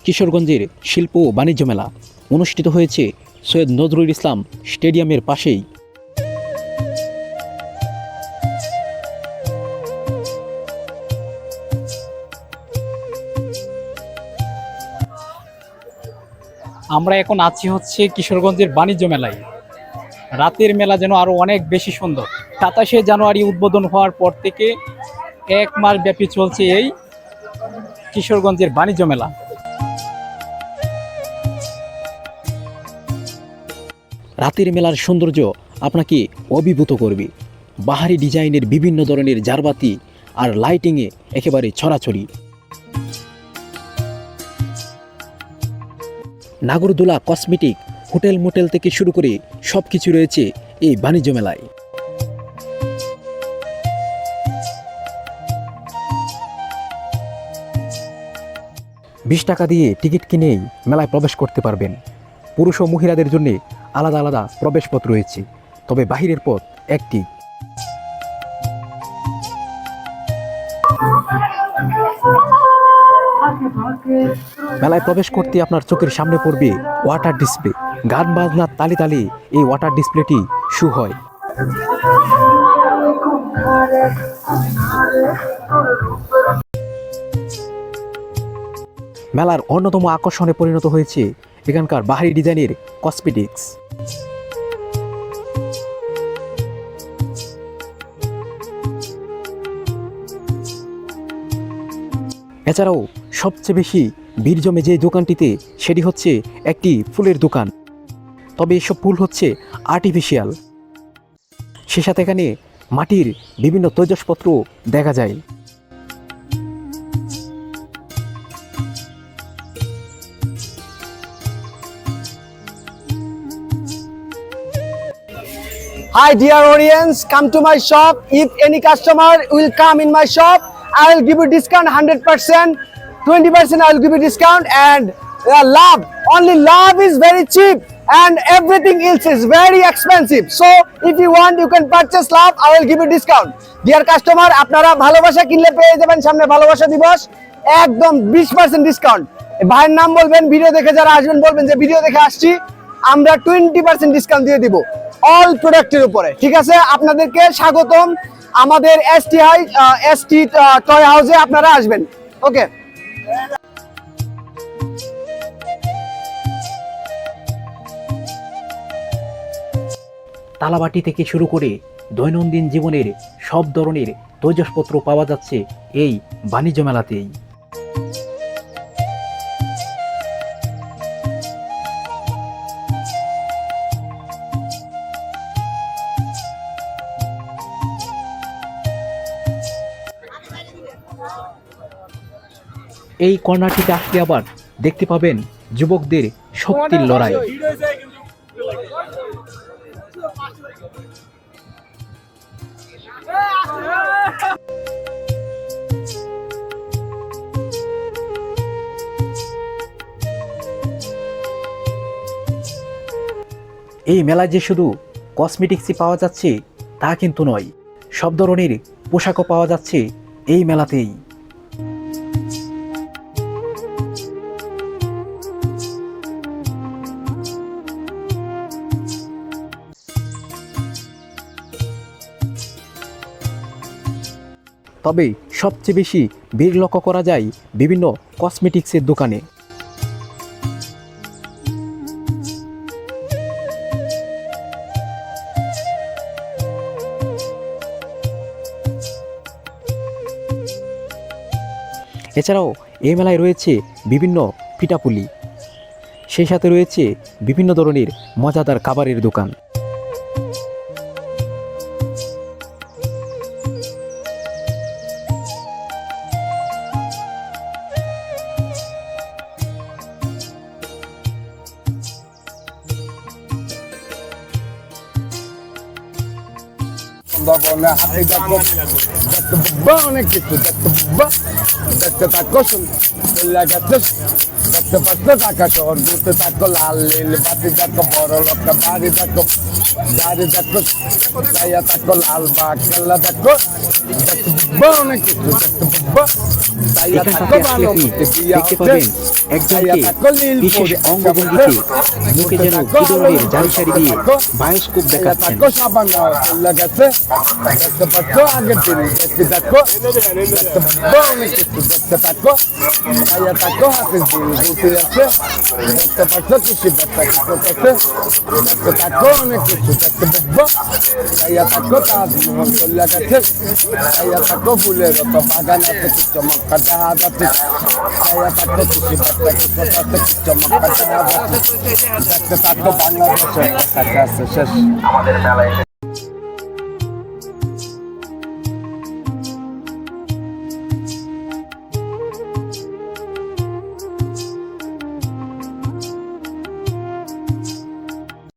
কিশোরগঞ্জের শিল্প ও বাণিজ্য মেলা অনুষ্ঠিত হয়েছে সৈয়দ নজরুল ইসলাম স্টেডিয়ামের পাশেই। আমরা এখন আছি হচ্ছে কিশোরগঞ্জের বাণিজ্য মেলায়। রাতের মেলা যেন আরো অনেক বেশি সুন্দর। 27শে জানুয়ারি উদ্বোধন হওয়ার পর থেকে 1 মাস ব্যাপী চলছে এই কিশোরগঞ্জের বাণিজ্য মেলা। রাতের মেলার সৌন্দর্য আপনাকে অভিভূত করবে। বাহারি ডিজাইনের বিভিন্ন ধরনের ঝাড়বাতি আর লাইটিংয়ে একেবারে ছড়াছড়ি। নাগরদোলা, কসমেটিক, হোটেল মোটেল থেকে শুরু করে সব কিছু রয়েছে এই বাণিজ্য মেলায়। $20 দিয়ে টিকিট কিনেই মেলায় প্রবেশ করতে পারবেন। পুরুষ ও মহিলাদের জন্য আলাদা আলাদা প্রবেশপথ রয়েছে, তবে বাহিরের পথ একটি। মেলায় প্রবেশ করতে আপনার চোখের সামনে পড়বে ওয়াটার ডিসপ্লে। গান বাজনার তালে তালে এই ওয়াটার ডিসপ্লেটি শো হয়। মেলার অন্যতম আকর্ষণে পরিণত হয়েছে এখানকার বাহারি ডিজাইনের কসমেটিক্স। এছাড়াও সবচেয়ে বেশি ভিড় জমে যে দোকানটিতে, সেটি হচ্ছে একটি ফুলের দোকান। তবে এসব ফুল হচ্ছে আর্টিফিশিয়াল। সে সাথে এখানে মাটির বিভিন্ন তৈজসপত্র দেখা যায়। Hi dear audience, come to my shop. If any customer will come in my shop, I will give you discount 100%, 20% I will give you discount, and love, only love is very cheap and everything else is very expensive. So if you want, you can purchase love, I will give you discount. Dear customer, আপনারা ভালোবাসা কিনলে পেয়ে যাবেন সামনে ভালোবাসা দিবস একদম 20% discount. ভাইয়ের নাম বলবেন, ভিডিও দেখে যারা আসবেন বলবেন যে ভিডিও দেখে আসছি, আমরা 20% ডিসকাউন্ট দিয়ে দিব অল প্রোডাক্টের উপরে। ঠিক আছে, আপনাদেরকে স্বাগতম আমাদের এসটি টয় হাউসে, আপনারা আসবেন। ওকে, তালাবাটি থেকে শুরু করে দৈনন্দিন জীবনের সব ধরনের তৈজসপত্র পাওয়া যাচ্ছে এই বাণিজ্য মেলাতেই। এই কর্নারটিতে আসলে আবার দেখতে পাবেন যুবকদের শক্তির লড়াই। এই মেলায় যে শুধু কসমেটিক্সই পাওয়া যাচ্ছে তা কিন্তু নয়, সব ধরনের পোশাকও পাওয়া যাচ্ছে এই মেলাতেই। তবে সবচেয়ে বেশি ভিড় লক্ষ্য করা যায় বিভিন্ন কসমেটিক্সের দোকানে। এছাড়াও এই মেলায় রয়েছে বিভিন্ন পিঠাপুলি, সেই সাথে রয়েছে বিভিন্ন ধরনের মজাদার খাবারের দোকান। হাতে দেখো, দেখতে বাবা অনেক কিছু, দেখতে বাবা, দেখতে থাকো দেখতে পাচ্ছ টাকা শহর ঘুরতে থাকো, লাল নীল বাতি দেখো, বড় লোকটা বাড়ি দেখো, গাড়ি দেখো চাইয়া থাকো লালবাগ কেল্লা দেখো দেখতে বুঝবো অনেক কিছু দেখতে বুঝবো চাইয়া এখানটাতে থাকো আসলে আপনি ভালো দিয়া দেখতে হচ্ছে পাবেন একজনকে বিশেষ অঙ্গভঙ্গিতে মুখে যেন কি ধরনের জারি সারি দিয়ে বায়োস্কোপ দেখাচ্ছেন। দেখো সাবানা লাগাচ্ছে দেখতে পাচ্ছ আগের দিন দেখতে দেখো দেখতে বুঝবো অনেক কিছু দেখতে থাকো চাইয়া থাকো হাতের দিন ঘুরতে যাচ্ছে দেখতে পাচ্ছ কৃষি ব্যবসা কি করতেছে দেখতে থাকো অনেক কিছু দেখতে বুঝবো চাইয়া থাকো তাজমহল চলে গেছে চাইয়া থাকো ফুলের তো বাগান আছে কি চমৎকার দেখা যাচ্ছে চাইয়া থাকো কৃষি ব্যবসা কি করতেছে কি চমৎকার দেখা যাচ্ছে দেখতে থাকো বাংলাদেশের কাছে শেষ